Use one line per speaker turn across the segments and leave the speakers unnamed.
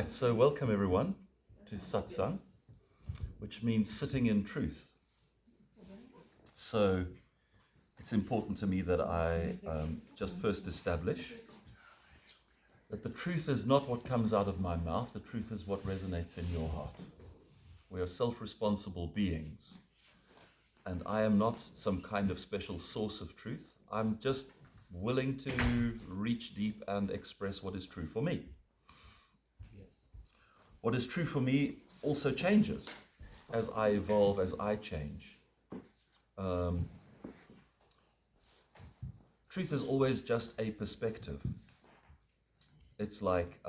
Right, so welcome everyone to satsang, which means sitting in truth. So it's important to me that I just first establish that the truth is not what comes out of my mouth, the truth is what resonates in your heart. We are self-responsible beings, and I am not some kind of special source of truth. I'm just willing to reach deep and express what is true for me. What is true for me also changes as I evolve, as I change. Truth is always just a perspective. It's like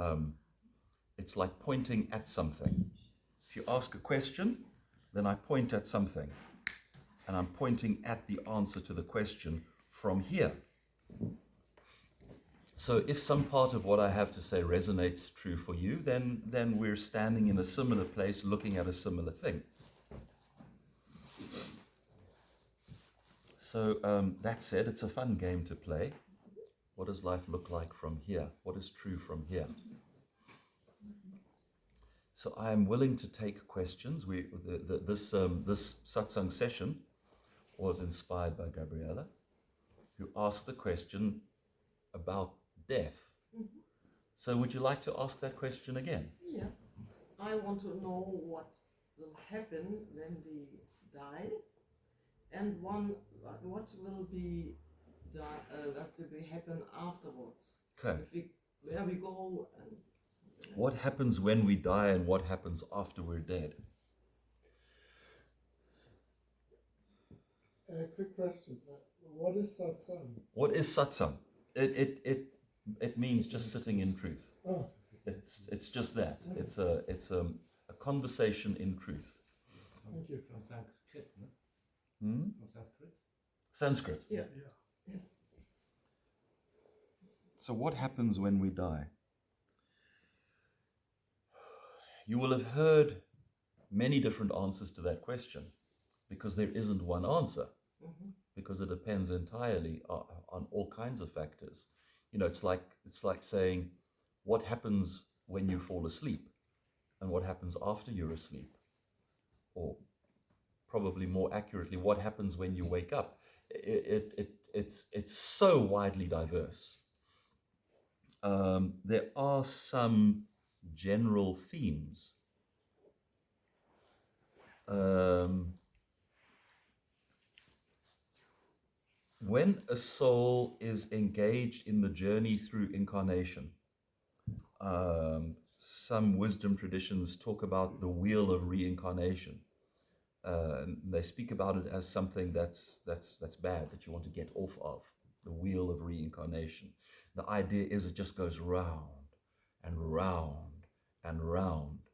pointing at something. If you ask a question, then I point at something, and I'm pointing at the answer to the question from here. So if some part of what I have to say resonates true for you, then we're standing in a similar place looking at a similar thing. So that said, it's a fun game to play. What does life look like from here? What is true from here? So I am willing to take questions. This satsang session was inspired by Gabriella, who asked the question about death. Mm-hmm. So would you like to ask that question again?
Yeah. I want to know what will happen when we die, and what will be happen afterwards.
Okay.
Where we go.
What happens when we die and what happens after we're dead?
Quick question. What is satsang?
What is satsang? It means just sitting in truth.
Oh.
It's just that. It's a conversation in truth.
Thank you.
From Sanskrit, no?
Hmm?
From Sanskrit?
Sanskrit.
Yeah.
So what happens when we die? You will have heard many different answers to that question, because there isn't one answer, because it depends entirely on all kinds of factors. You know, it's like saying, what happens when you fall asleep, and what happens after you're asleep, or probably more accurately, what happens when you wake up. It's so widely diverse. There are some general themes. When a soul is engaged in the journey through incarnation, some wisdom traditions talk about the wheel of reincarnation. They speak about it as something that's bad, that you want to get off of, the wheel of reincarnation. The idea is it just goes round and round and round.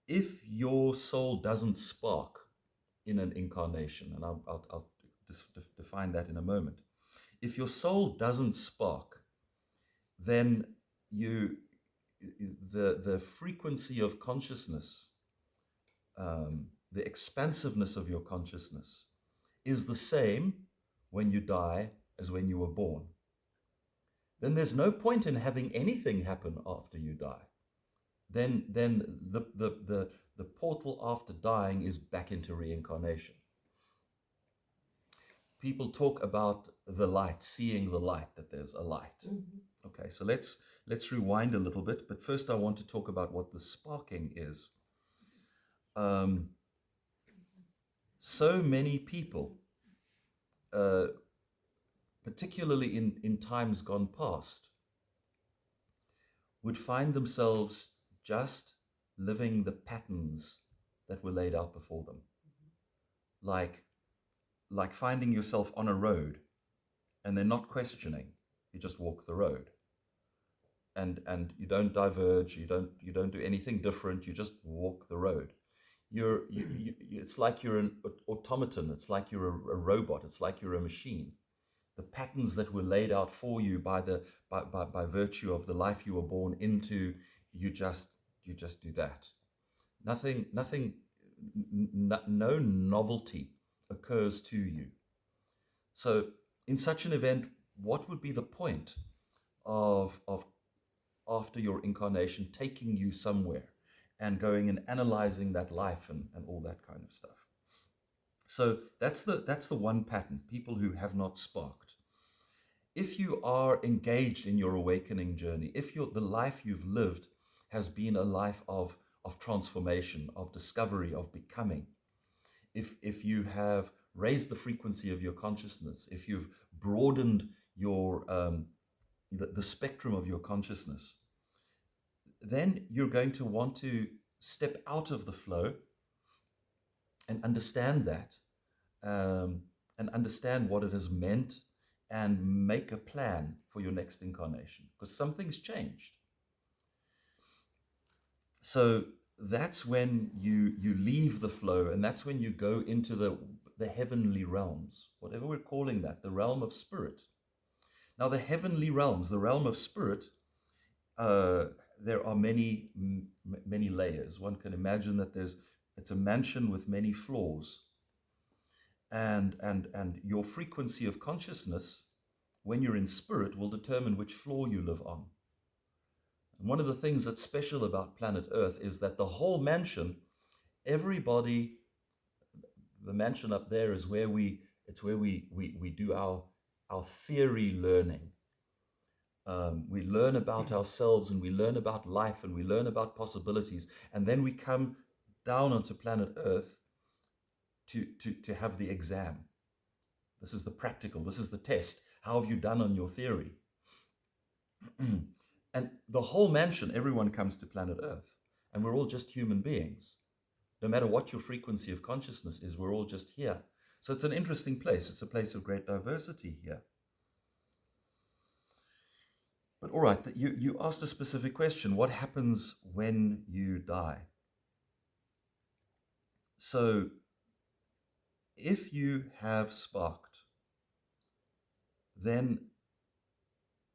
If your soul doesn't spark in an incarnation, and I'll define that in a moment. If your soul doesn't spark, then the frequency of consciousness, the expansiveness of your consciousness is the same when you die as when you were born. Then there's no point in having anything happen after you die. Then the portal after dying is back into reincarnation. People talk about the light, seeing the light, that there's a light. Mm-hmm. Okay, so let's rewind a little bit, but first I want to talk about what the sparking is. So many people, particularly in times gone past, would find themselves just living the patterns that were laid out before them. Like finding yourself on a road and they're not questioning, you just walk the road. And you don't diverge, you don't do anything different, you just walk the road. It's like you're an automaton, it's like you're a robot, it's like you're a machine. The patterns that were laid out for you by virtue of the life you were born into, you just do that. No novelty occurs to you. So in such an event, what would be the point of after your incarnation, taking you somewhere and going and analyzing that life and all that kind of stuff. So that's the one pattern, people who have not sparked. If you are engaged in your awakening journey, if the life you've lived has been a life of transformation, of discovery, of becoming, if you have raised the frequency of your consciousness, if you've broadened your the spectrum of your consciousness, then you're going to want to step out of the flow and understand that, and understand what it has meant, and make a plan for your next incarnation, because something's changed. So that's when you leave the flow, and that's when you go into the heavenly realms, whatever we're calling that, the realm of spirit. Now, the heavenly realms, the realm of spirit, there are many layers. One can imagine that it's a mansion with many floors, and your frequency of consciousness, when you're in spirit, will determine which floor you live on. And one of the things that's special about planet Earth is that the whole mansion, everybody, the mansion up there is where we do our theory learning. We learn about ourselves, and we learn about life, and we learn about possibilities, and then we come down onto planet Earth to have the exam. This is the practical, this is the test. How have you done on your theory? And the whole mansion, everyone comes to planet Earth, and we're all just human beings. No matter what your frequency of consciousness is, we're all just here. So it's an interesting place. It's a place of great diversity here. But all right, you asked a specific question. What happens when you die? So if you have sparked, then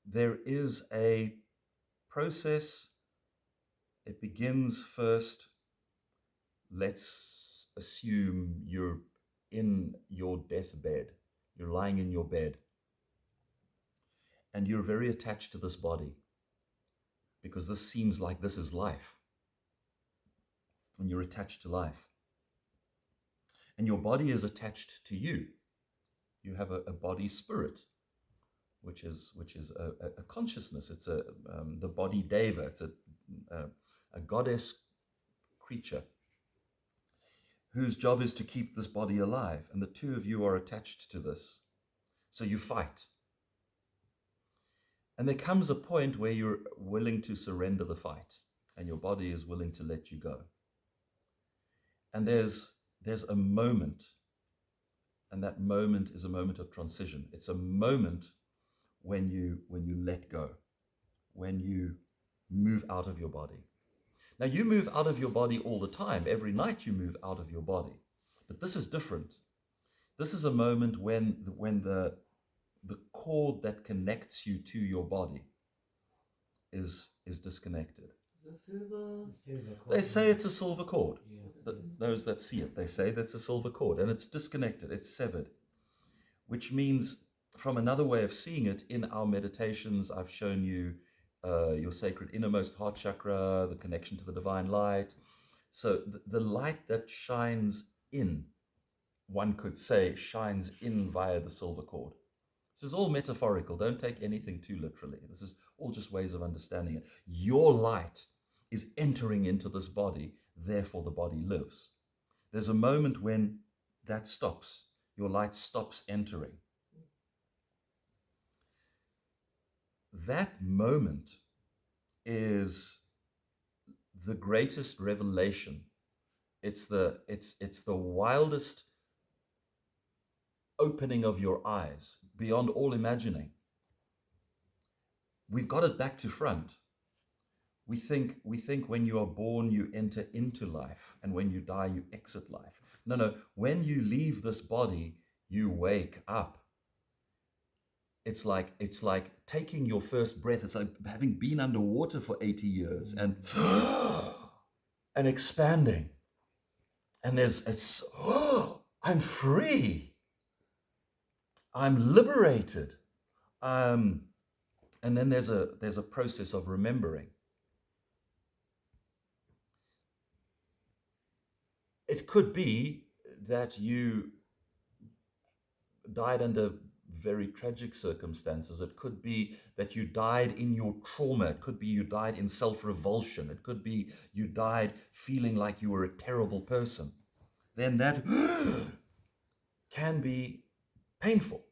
there is a process. It begins first. Let's assume you're in your deathbed. You're lying in your bed, and you're very attached to this body, because this seems like this is life, and you're attached to life, and your body is attached to you. You have a body spirit, which is a consciousness. It's the body deva. It's a goddess creature whose job is to keep this body alive, and the two of you are attached to this. So you fight. And there comes a point where you're willing to surrender the fight, and your body is willing to let you go. And there's a moment, and that moment is a moment of transition. It's a moment when you let go, when you move out of your body. Now, you move out of your body all the time. Every night you move out of your body. But this is different. This is a moment when the cord that connects you to your body is disconnected.
The silver.
They say it's a silver cord.
Yes.
Those that see it, they say that's a silver cord, and it's disconnected, it's severed, which means, from another way of seeing it, in our meditations, I've shown you your sacred innermost heart chakra, the connection to the divine light. So the light that shines in, one could say, shines in via the silver cord. This is all metaphorical. Don't take anything too literally. This is all just ways of understanding it. Your light is entering into this body, therefore the body lives. There's a moment when that stops. Your light stops entering. That moment is the greatest revelation. It's the wildest opening of your eyes beyond all imagining. We've got it back to front. We think when you are born, you enter into life, and when you die, you exit life. No. When you leave this body, you wake up. It's like taking your first breath. It's like having been underwater for 80 years and expanding. And I'm free. I'm liberated. And then there's a process of remembering. It could be that you died under very tragic circumstances. It could be that you died in your trauma. It could be you died in self-revulsion. It could be you died feeling like you were a terrible person. Then that can be painful.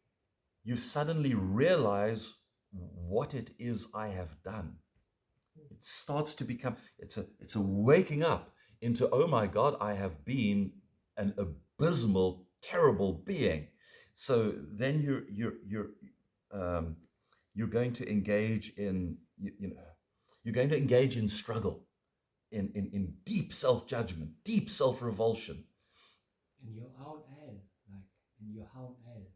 You suddenly realize what it is I have done. It starts to become, it's a waking up into, oh my God, I have been an abysmal, terrible being. So then you're going to engage in, you're going to engage in struggle, in deep self-judgment, deep self-revulsion.
In your own hell, like in your own hell.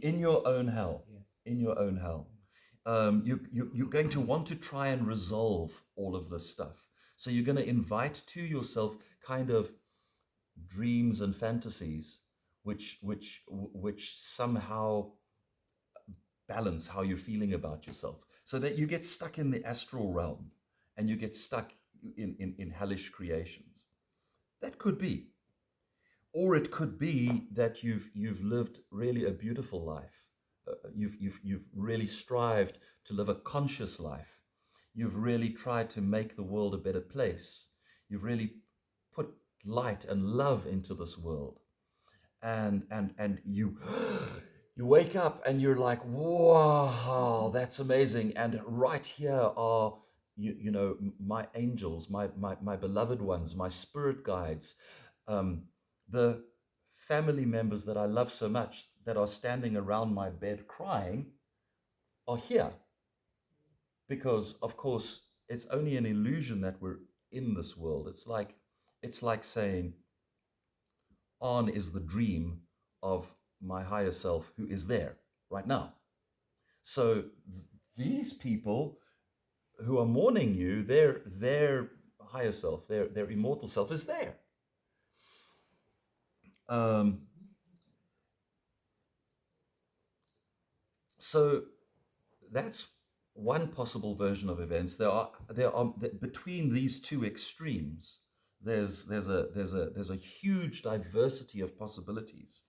In your own hell.
Yes.
In your own hell. You're going to want to try and resolve all of this stuff. So you're going to invite to yourself kind of dreams and fantasies which somehow balance how you're feeling about yourself, so that you get stuck in the astral realm and you get stuck in hellish creations. That could be. Or it could be that you've lived really a beautiful life. You've really strived to live a conscious life. You've really tried to make the world a better place. You've really put light and love into this world. And you you wake up and you're like, wow, that's amazing. And right here are my angels, my beloved ones, my spirit guides, the family members that I love so much that are standing around my bed crying are here. Because, of course, it's only an illusion that we're in this world. It's like saying, on is the dream of my higher self who is there right now. So these people who are mourning you, their higher self, their immortal self is there. So that's one possible version of events. There are between these two extremes, there's a huge diversity of possibilities.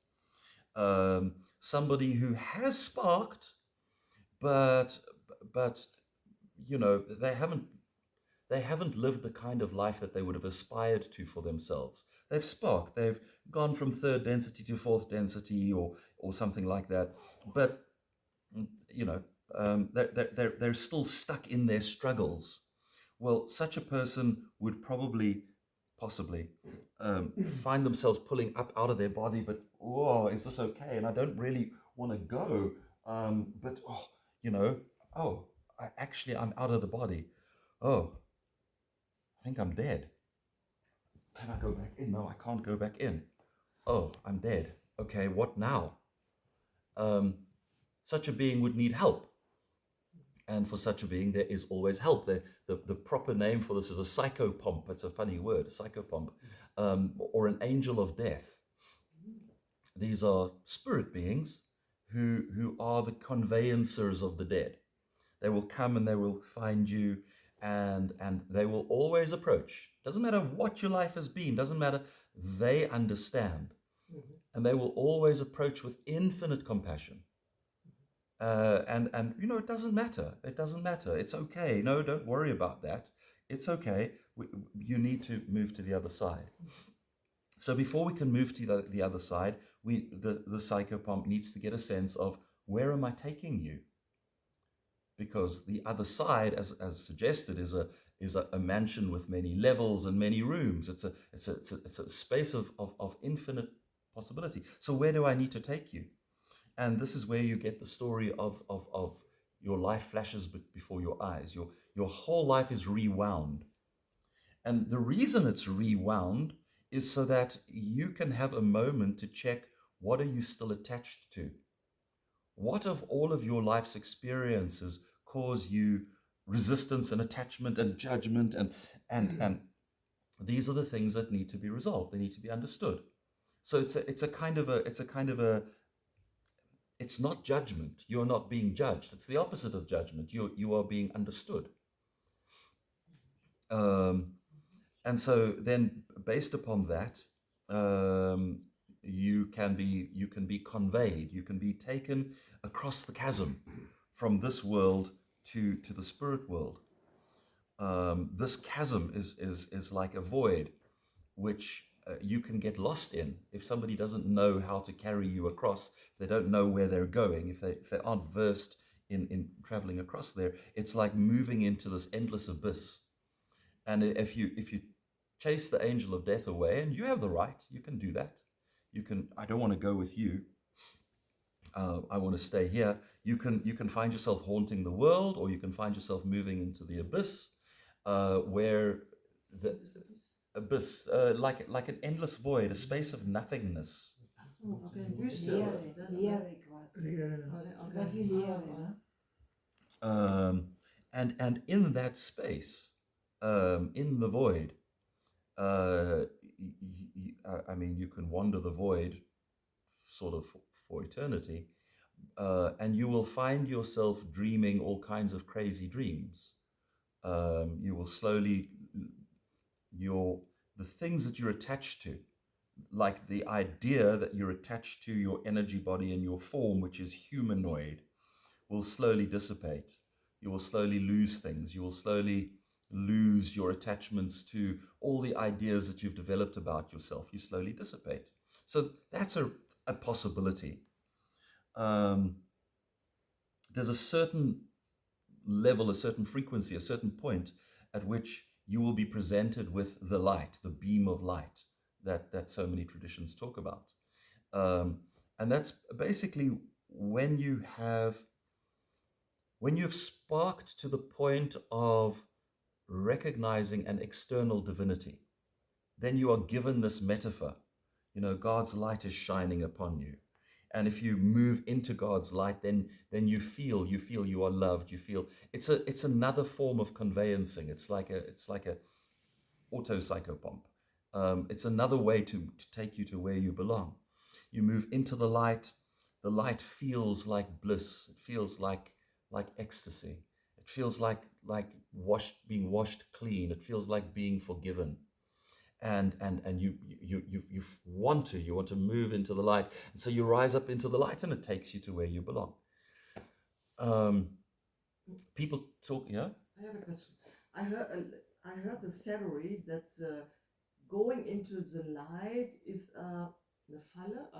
Somebody who has sparked, but they haven't lived the kind of life that they would have aspired to for themselves. They've sparked. They've gone from third density to fourth density, or something like that. But they're still stuck in their struggles. Well, such a person would possibly find themselves pulling up out of their body, but whoa, is this okay? And I don't really want to go, but I'm out of the body. Oh, I think I'm dead. Can I go back in? No, I can't go back in. Oh, I'm dead. Okay, what now? Such a being would need help. And for such a being, there is always help. The proper name for this is a psychopomp. It's a funny word, psychopomp, or an angel of death. These are spirit beings who are the conveyancers of the dead. They will come and they will find you, and they will always approach. Doesn't matter what your life has been, doesn't matter. They understand. Mm-hmm. And they will always approach with infinite compassion. And it doesn't matter. It doesn't matter. It's okay. No, don't worry about that. It's okay. You need to move to the other side. So before we can move to the other side, the psychopomp needs to get a sense of, where am I taking you? Because the other side, as suggested, is a mansion with many levels and many rooms. It's a space of infinite possibility. So where do I need to take you? And this is where you get the story of your life flashes before your eyes. Your whole life is rewound. And the reason it's rewound is so that you can have a moment to check, what are you still attached to? What of all of your life's experiences cause you resistance and attachment and judgment? And these are the things that need to be resolved. They need to be understood. So it's a kind of a it's not judgment. You're not being judged. It's the opposite of judgment. You are being understood. And so then, based upon that, you can be conveyed. You can be taken across the chasm from this world to the spirit world. This chasm is like a void, which you can get lost in if somebody doesn't know how to carry you across. If they don't know where they're going, if they aren't versed in traveling across there, it's like moving into this endless abyss. And if you chase the angel of death away, and you have the right, you can do that. You can. I don't want to go with you. I want to stay here. You can find yourself haunting the world, or you can find yourself moving into the abyss, where the abyss, like an endless void, a space of nothingness.
Ach so, okay, Wüste.
Leere quasi. Was wie Leere, ne?
And in that space, in the void, I mean, you can wander the void sort of for eternity, and you will find yourself dreaming all kinds of crazy dreams. You will slowly, the things that you're attached to, like the idea that you're attached to your energy body and your form, which is humanoid, will slowly dissipate. You will slowly lose things. You will slowly lose your attachments to all the ideas that you've developed about yourself. You slowly dissipate. So that's a possibility. There's a certain level, a certain frequency, a certain point at which you will be presented with the light, the beam of light that so many traditions talk about. And that's basically when you have sparked to the point of recognizing an external divinity, then you are given this metaphor. God's light is shining upon you. And if you move into God's light, then you feel you are loved. You feel it's another form of conveyancing. It's like a auto psychopomp. It's another way to take you to where you belong. You move into the light. The light feels like bliss. It feels like ecstasy. It feels like being washed clean. It feels like being forgiven. And you want to move into the light, and so you rise up into the light, and it takes you to where you belong. People talk. Yeah.
I have a question. I heard the theory that going into the light is eine Falle,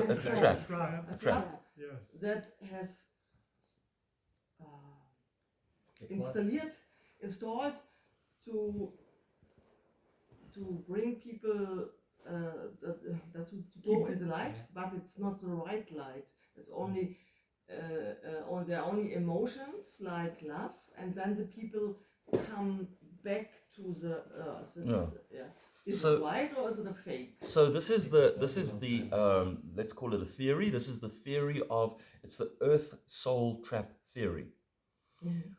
A trap.
a trap
Yes.
that has installed to bring people to go in the light, but it's not the right light. It's only there are only emotions like love, and then the people come back to the earth. Is it right or is it a fake?
So this is the let's call it a theory. This is the theory of, it's the Earth Soul Trap theory.
Mm-hmm.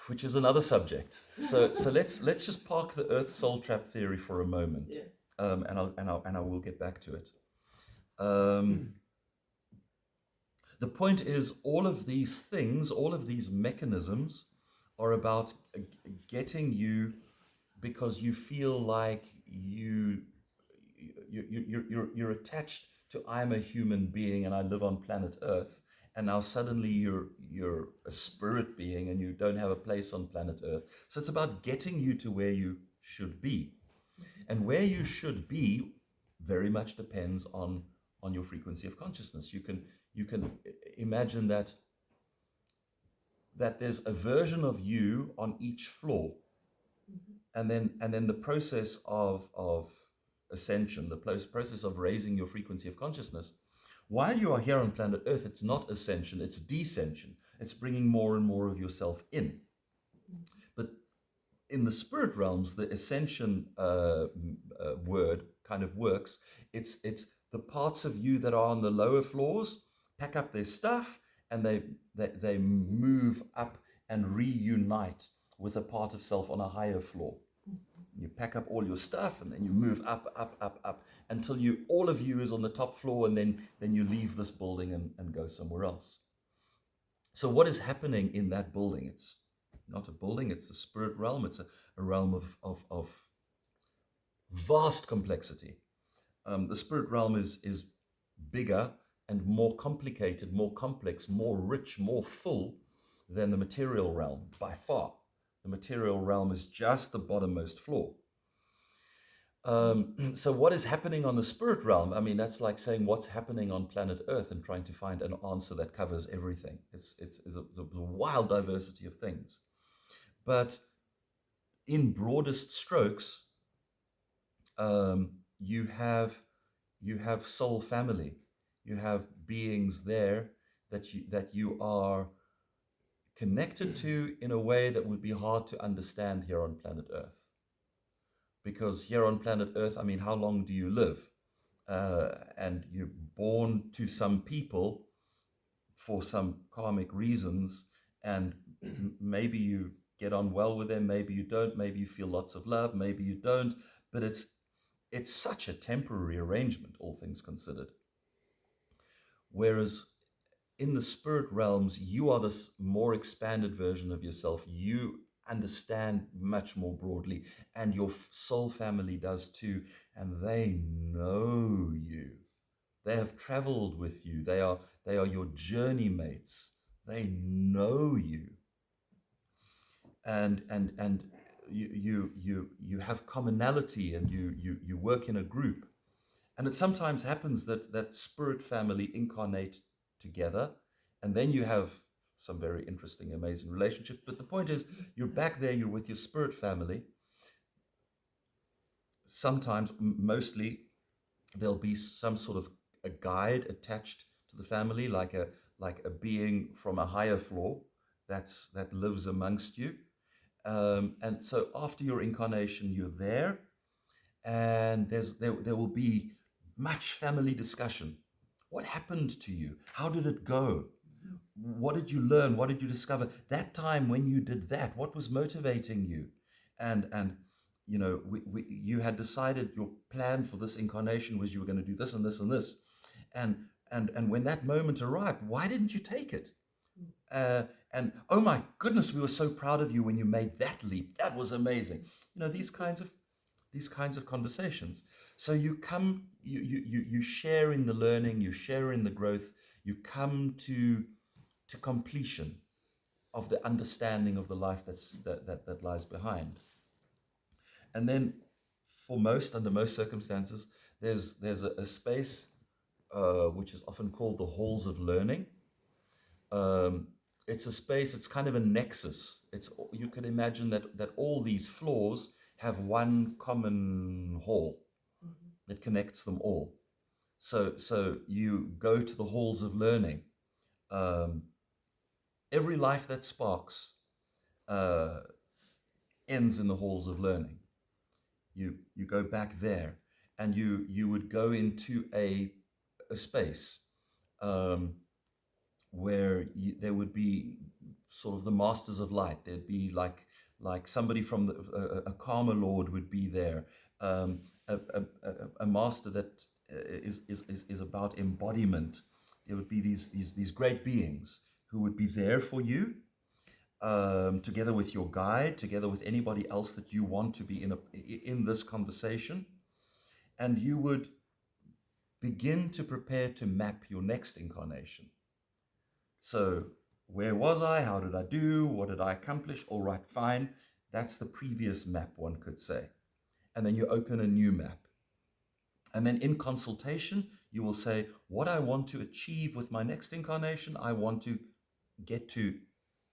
Which is another subject. So let's just park the Earth Soul Trap theory for a moment,
Yeah.
and I will get back to it. The point is, all of these things, all of these mechanisms, are about getting you, because you feel like you're attached to, I'm a human being and I live on planet Earth. And now suddenly you're a spirit being and you don't have a place on planet Earth. So it's about getting you to where you should be. And where you should be very much depends on your frequency of consciousness. You can imagine that there's a version of you on each floor. And then the process of ascension, the process of raising your frequency of consciousness, while you are here on planet Earth, it's not ascension, it's descension. It's bringing more and more of yourself in. But in the spirit realms, the ascension word kind of works. It's the parts of you that are on the lower floors pack up their stuff, and they move up and reunite with a part of self on a higher floor. you pack up all your stuff, and then you move up, up, up, up, until all of you is on the top floor, and then you leave this building and go somewhere else. So what is happening in that building? It's not a building, it's the spirit realm. It's a realm of vast complexity. The spirit realm is bigger and more complicated, more complex, more rich, more full than the material realm, by far. The material realm is just the bottommost floor. So what is happening on the spirit realm? I mean, that's like saying what's happening on planet Earth and trying to find an answer that covers everything. It's a wild diversity of things. But in broadest strokes, you have soul family. You have beings there that you are connected to in a way that would be hard to understand here on planet Earth. Because here on planet Earth, I mean, how long do you live? And you're born to some people for some karmic reasons, and maybe you get on well with them, maybe you don't, maybe you feel lots of love, maybe you don't, but it's such a temporary arrangement, all things considered. Whereas in the spirit realms, you are this more expanded version of yourself. You understand much more broadly, and your soul family does too, and they know you. They have traveled with you. They are your journey mates. They know you, and you have commonality, and you work in a group. And it sometimes happens that spirit family incarnate together, and then you have some very interesting, amazing relationships. But the point is, you're back there, you're with your spirit family. Sometimes, mostly, there'll be some sort of a guide attached to the family, like a being from a higher floor that lives amongst you. And so after your incarnation, you're there, and there will be much family discussion. What happened to you? How did it go? What did you learn? What did you discover? That time when you did that, what was motivating you? And you know, you had decided your plan for this incarnation was you were going to do this and this and this. And when that moment arrived, why didn't you take it? And oh my goodness, we were so proud of you when you made that leap. That was amazing. You know, these kinds of conversations. So you come, you share in the learning, you share in the growth, you come to completion of the understanding of the life that lies behind. And then under most circumstances, there's a space which is often called the halls of learning. It's a space, it's kind of a nexus. You can imagine that all these floors have one common hall that connects them all. So you go to the halls of learning. Every life that sparks ends in the halls of learning. You go back there, and you would go into a space where there would be sort of the masters of light. There'd be like somebody from a karma lord would be there, a master that is about embodiment. There would be these great beings who would be there for you, together with your guide, together with anybody else that you want to be in this conversation, and you would begin to prepare to map your next incarnation. So, where was I? How did I do? What did I accomplish? All right, fine. That's the previous map, one could say. And then you open a new map. And then in consultation, you will say, what I want to achieve with my next incarnation, I want to get to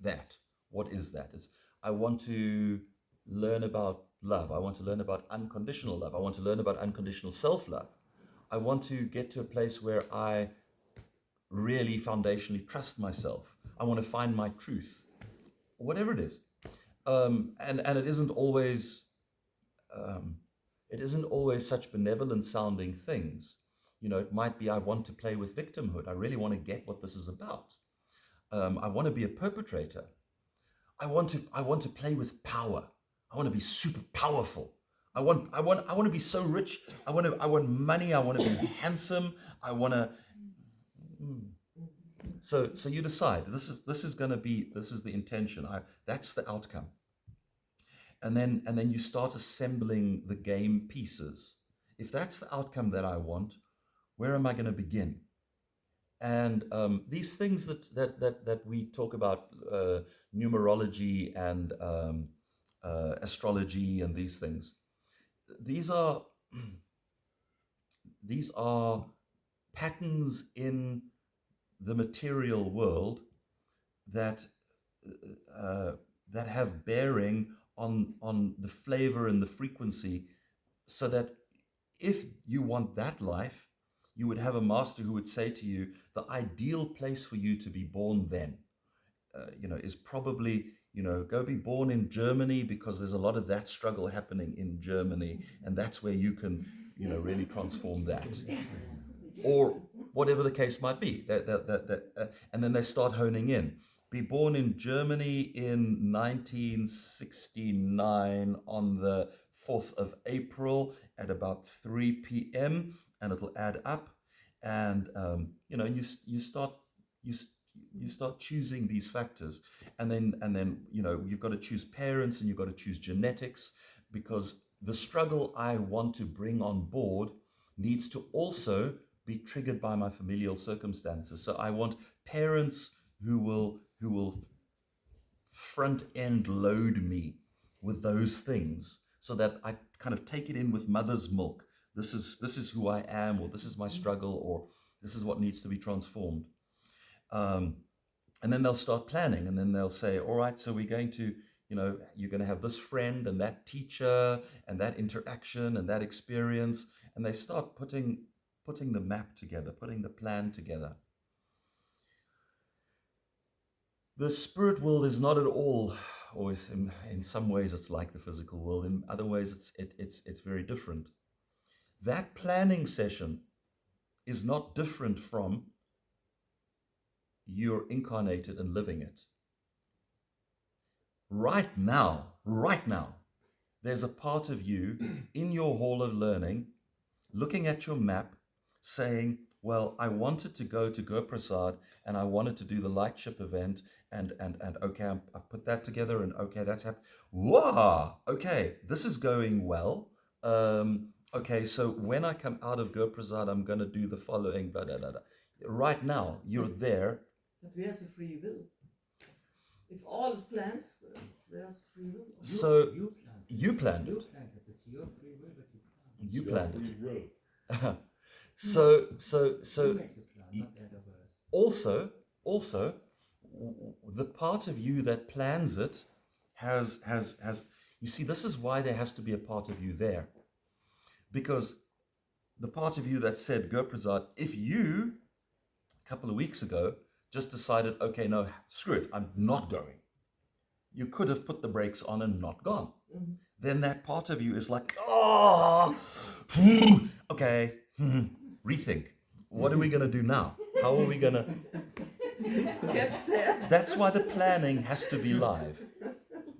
that. What is that? I want to learn about love. I want to learn about unconditional love. I want to learn about unconditional self-love. I want to get to a place where I really foundationally trust myself. I want to find my truth, whatever it is. And it isn't always such benevolent sounding things. You know, it might be, I want to play with victimhood. I really want to get what this is about. I want to be a perpetrator. I want to play with power. I want to be super powerful. I want to be so rich. I want money. I want to be handsome. I want to. So you decide. This is the intention. That's the outcome. And then you start assembling the game pieces. If that's the outcome that I want, where am I going to begin? And these things that we talk about, numerology and astrology and these things, these are patterns in the material world that have bearing on the flavor and the frequency, so that if you want that life, you would have a master who would say to you, the ideal place for you to be born then, is probably, go be born in Germany, because there's a lot of that struggle happening in Germany, and that's where you can, really transform that. Or whatever the case might be. And then they start honing in. Be born in Germany in 1969 on the 4th of April at about 3 p.m. and it'll add up. And you start choosing these factors, and then you've got to choose parents, and you've got to choose genetics, because the struggle I want to bring on board needs to also be triggered by my familial circumstances. So I want parents who will front end load me with those things, so that I kind of take it in with mother's milk. This is who I am, or this is my struggle, or this is what needs to be transformed. And then they'll start planning, and then they'll say, all right, so we're going to, you're going to have this friend and that teacher and that interaction and that experience. And they start putting the map together, putting the plan together. The spirit world is not at all, or in some ways it's like the physical world. In other ways it's very different. That planning session is not different from you're incarnated and living it. Right now, there's a part of you in your hall of learning, looking at your map, saying, well, I wanted to go to Gurprasad, and I wanted to do the lightship event, and okay, I put that together, and okay, that's happened. Wow, okay, this is going well. Okay, so when I come out of Gurprasad, I'm going to do the following, blah, blah, blah, blah. Right now, you're there.
But where's the free will? If all is planned, where's free will?
So
you
planned
it.
it.
It's your free will, but
You planned it.
Will.
So
you make the plan, not the other way.
also, the part of you that plans it has. You see, this is why there has to be a part of you there, because the part of you that said, Gurprasad, if you a couple of weeks ago just decided, okay, no, screw it, I'm not going. You could have put the brakes on and not gone.
Mm-hmm.
Then that part of you is like, okay, rethink. What are we going to do now? How are we going to
Get there?
That's why the planning has to be live.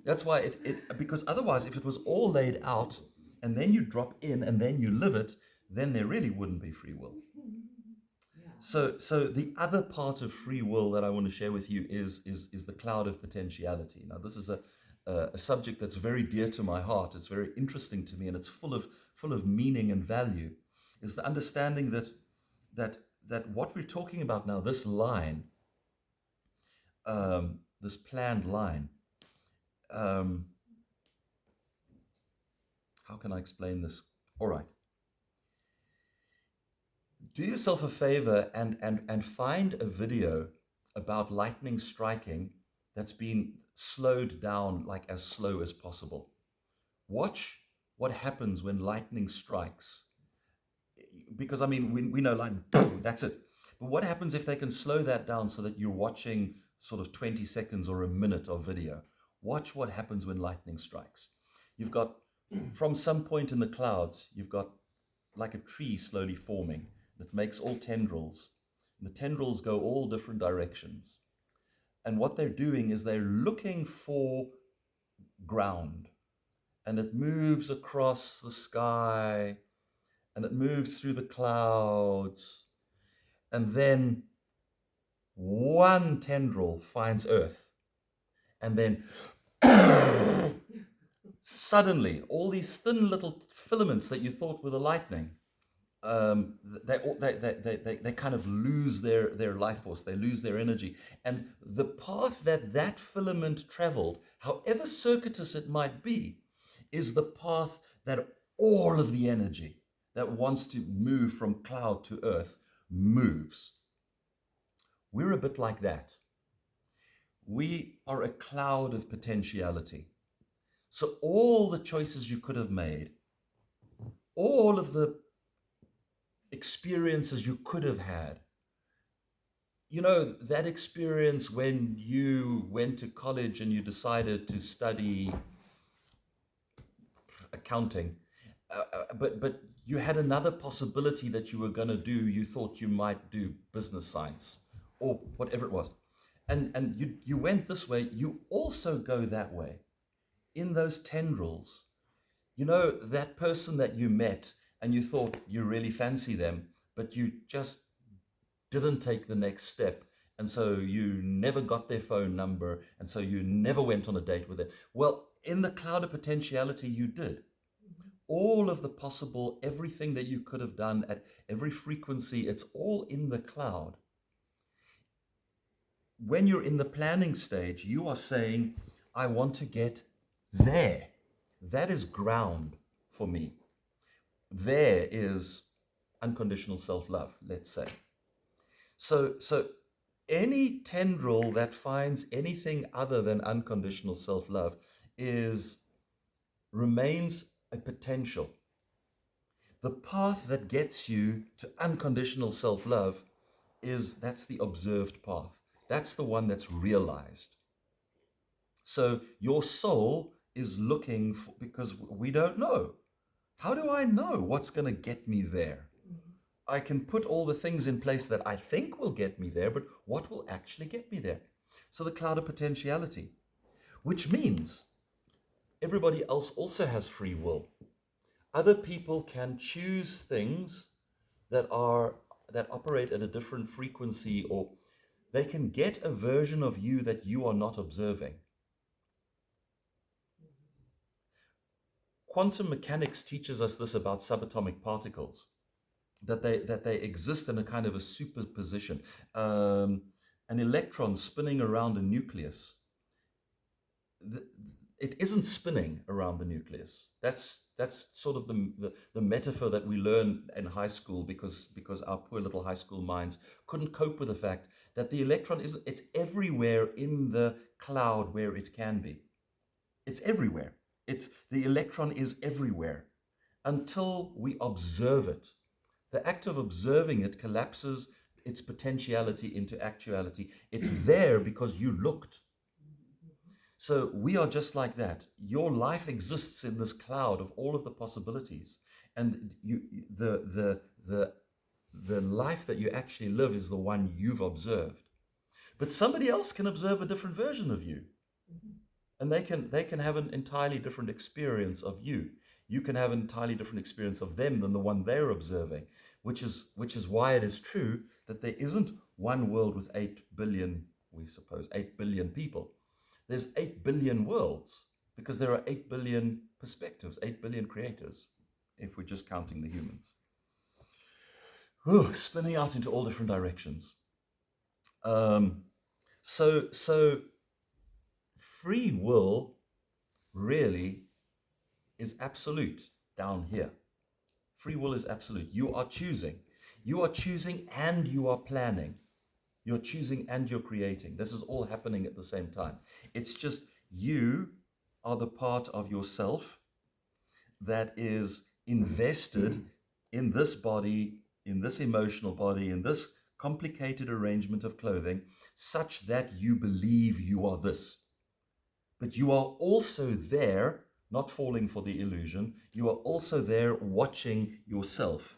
That's why because otherwise, if it was all laid out and then you drop in and then you live it, then there really wouldn't be free will. So the other part of free will that I want to share with you is the cloud of potentiality. Now, this is a subject that's very dear to my heart. It's very interesting to me, and it's full of meaning and value. Is the understanding that what we're talking about now, this line, this planned line. How can I explain this? All right. Do yourself a favor and find a video about lightning striking that's been slowed down, like as slow as possible. Watch what happens when lightning strikes. Because, I mean, we know, like, boom, that's it. But what happens if they can slow that down so that you're watching sort of 20 seconds or a minute of video? Watch what happens when lightning strikes. You've got, from some point in the clouds, you've got like a tree slowly forming. It makes all tendrils. The tendrils go all different directions. And what they're doing is they're looking for ground. and it moves across the sky, and it moves through the clouds, and then one tendril finds Earth, and then suddenly all these thin little filaments that you thought were the lightning, they kind of lose their life force, they lose their energy. And the path that filament traveled, however circuitous it might be, is the path that all of the energy that wants to move from cloud to earth moves. We're a bit like that. We are a cloud of potentiality. So all the choices you could have made, all of the experiences you could have had, you know, that experience when you went to college and you decided to study accounting, but you had another possibility that you were going to do. You thought you might do business science or whatever it was, and you went this way. You also go that way in those tendrils. You know, that person that you met and you thought you really fancy them, but you just didn't take the next step. And so you never got their phone number. And so you never went on a date with it. Well, in the cloud of potentiality, you did. All of the possible, everything that you could have done at every frequency, it's all in the cloud. When you're in the planning stage, you are saying, I want to get there. That is ground for me. There is unconditional self-love, let's say. So any tendril that finds anything other than unconditional self-love remains a potential. The path that gets you to unconditional self-love that's the observed path. That's the one that's realized. So your soul is looking for, because we don't know. How do I know what's going to get me there? I can put all the things in place that I think will get me there, but what will actually get me there? So the cloud of potentiality, which means everybody else also has free will. Other people can choose things that operate at a different frequency, or they can get a version of you that you are not observing. Quantum mechanics teaches us this about subatomic particles, that they exist in a kind of a superposition. An electron spinning around a nucleus, it isn't spinning around the nucleus. That's sort of the metaphor that we learn in high school, because our poor little high school minds couldn't cope with the fact that the electron it's everywhere in the cloud where it can be. It's everywhere. The electron is everywhere until we observe it. The act of observing it collapses its potentiality into actuality. It's there because you looked. So we are just like that. Your life exists in this cloud of all of the possibilities, and the life that you actually live is the one you've observed. But somebody else can observe a different version of you, and they can have an entirely different experience of you. You can have an entirely different experience of them than the one they're observing, which is why it is true that there isn't one world with 8 billion, we suppose, 8 billion people. There's 8 billion worlds, because there are 8 billion perspectives, 8 billion creators, if we're just counting the humans. Spinning out into all different directions. So free will really is absolute down here. Free will is absolute. You are choosing. You are choosing and you are planning. You're choosing and you're creating. This is all happening at the same time. It's just you are the part of yourself that is invested in this body, in this emotional body, in this complicated arrangement of clothing, such that you believe you are this. But you are also there, not falling for the illusion. You are also there watching yourself.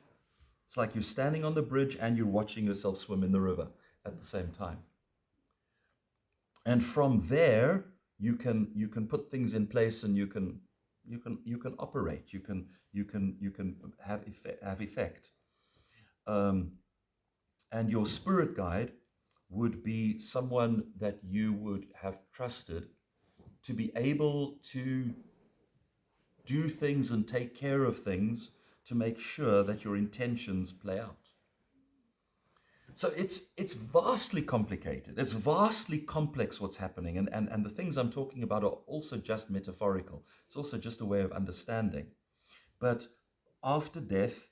It's like you're standing on the bridge and you're watching yourself swim in the river at the same time. And from there, you can put things in place, and you can You can operate. You can have effect. And your spirit guide would be someone that you would have trusted to be able to do things and take care of things to make sure that your intentions play out. So it's vastly complicated. It's vastly complex what's happening. And the things I'm talking about are also just metaphorical. It's also just a way of understanding. But after death,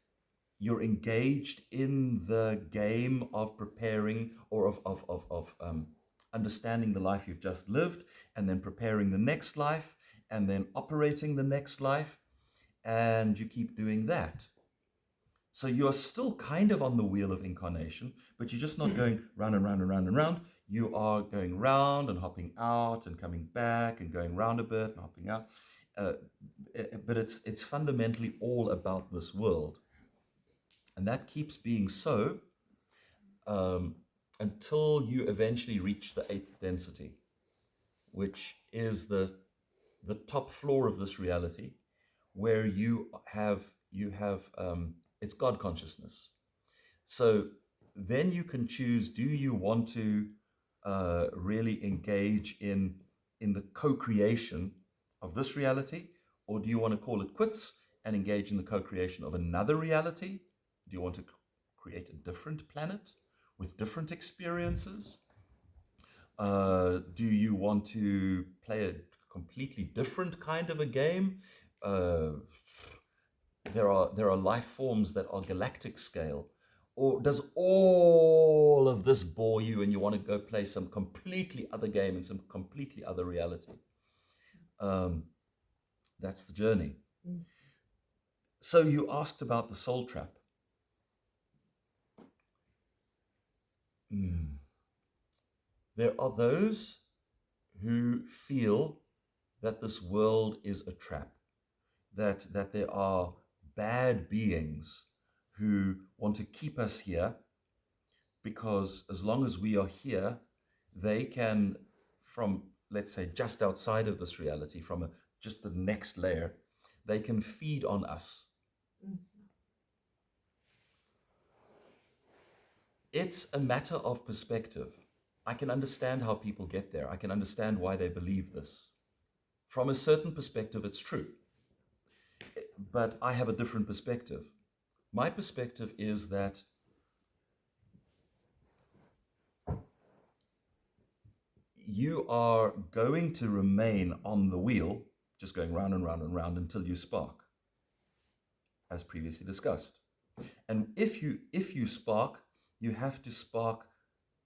you're engaged in the game of preparing or of understanding the life you've just lived, and then preparing the next life, and then operating the next life. And you keep doing that. So you are still kind of on the wheel of incarnation, but you're just not going round and round and round and round. You are going round and hopping out and coming back and going round a bit and hopping out. But it's fundamentally all about this world. And that keeps being so until you eventually reach the 8th density, which is the top floor of this reality, where you have it's God consciousness. So then you can choose, do you want to really engage in the co-creation of this reality, or do you want to call it quits and engage in the co-creation of another reality? Do you want to create a different planet with different experiences? Do you want to play a completely different kind of a game? There are life forms that are galactic scale. Or does all of this bore you and you want to go play some completely other game in some completely other reality? That's the journey. So you asked about the soul trap. There are those who feel that this world is a trap, that there are bad beings who want to keep us here, because as long as we are here, they can, from, let's say, just outside of this reality, from just the next layer, they can feed on us. It's a matter of perspective. I can understand how people get there. I can understand why they believe this. From a certain perspective, it's true. But I have a different perspective. My perspective is that you are going to remain on the wheel, just going round and round and round until you spark, as previously discussed. And if you spark, you have to spark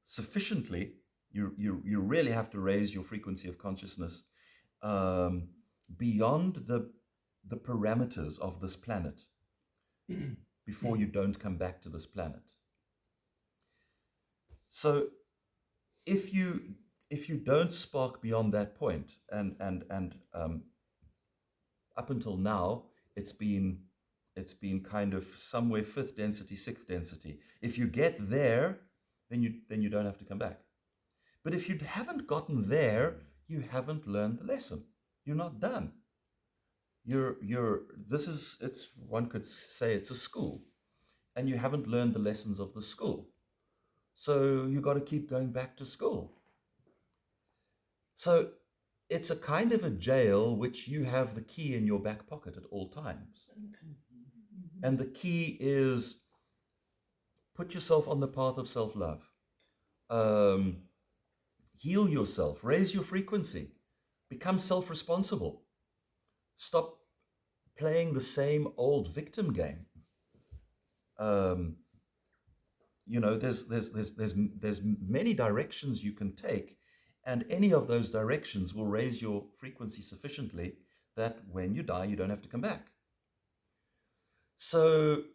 sufficiently. You really have to raise your frequency of consciousness beyond the parameters of this planet before you don't come back to this planet. So if you don't spark beyond that point, and up until now it's been kind of somewhere 5th density, 6th density. If you get there, then you don't have to come back. But if you haven't gotten there, you haven't learned the lesson. You're not done. One could say it's a school, and you haven't learned the lessons of the school. So you got to keep going back to school. So it's a kind of a jail which you have the key in your back pocket at all times. And the key is put yourself on the path of self-love. Heal yourself, raise your frequency, become self-responsible. Stop playing the same old victim game. There's many directions you can take, and any of those directions will raise your frequency sufficiently that when you die, you don't have to come back. So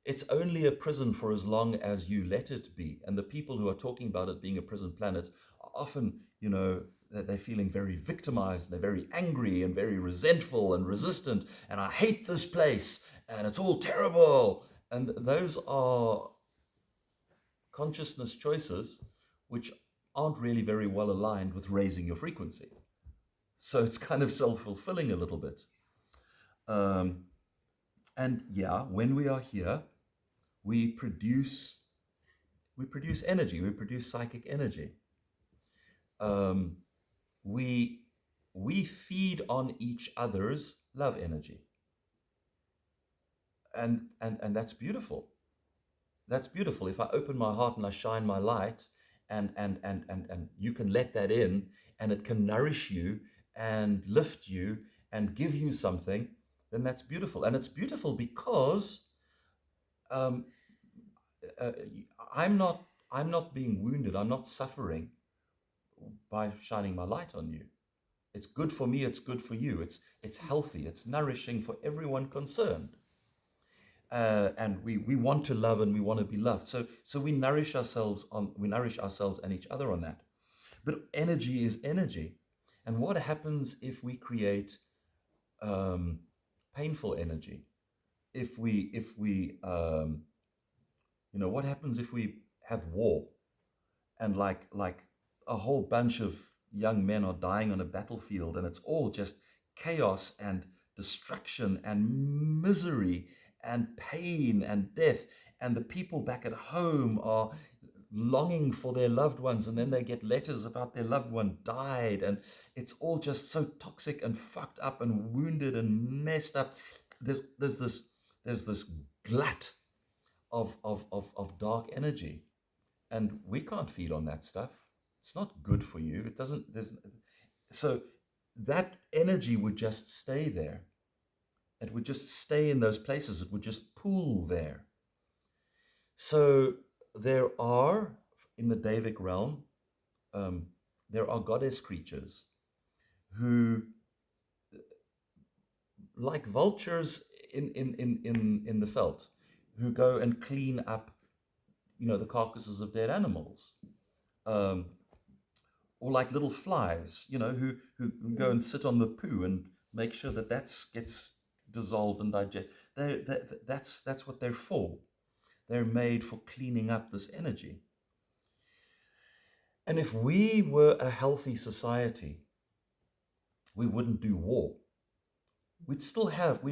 it's only a prison for as long as you let it be. And the people who are talking about it being a prison planet are often, they're feeling very victimized, and they're very angry and very resentful and resistant, and I hate this place, and it's all terrible. And those are consciousness choices which aren't really very well aligned with raising your frequency. So it's kind of self-fulfilling a little bit. And yeah, when we are here, we produce energy, we produce psychic energy. We feed on each other's love energy. And that's beautiful. That's beautiful. If I open my heart and I shine my light, and you can let that in, and it can nourish you and lift you and give you something, then that's beautiful. And it's beautiful because um, uh, I'm not being wounded. I'm not suffering by shining my light on you. It's good for me. It's good for you. It's healthy. It's nourishing for everyone concerned. And we want to love and we want to be loved. So we nourish ourselves and each other on that. But energy is energy. And what happens if we create painful energy? If we what happens if we have war, and like a whole bunch of young men are dying on a battlefield, and it's all just chaos and destruction and misery and pain and death, and the people back at home are longing for their loved ones, and then they get letters about their loved one died, and it's all just so toxic and fucked up and wounded and messed up. There's this glut of dark energy, and we can't feed on that stuff. It's not good for you. It doesn't. So that energy would just stay there. It would just stay in those places. It would just pool there. So there are, in the Davic realm, there are goddess creatures who, like vultures in the veld, who go and clean up, the carcasses of dead animals. Or like little flies, who go and sit on the poo and make sure that gets dissolved and digested. That's what they're for. They're made for cleaning up this energy. And if we were a healthy society, we wouldn't do war. We'd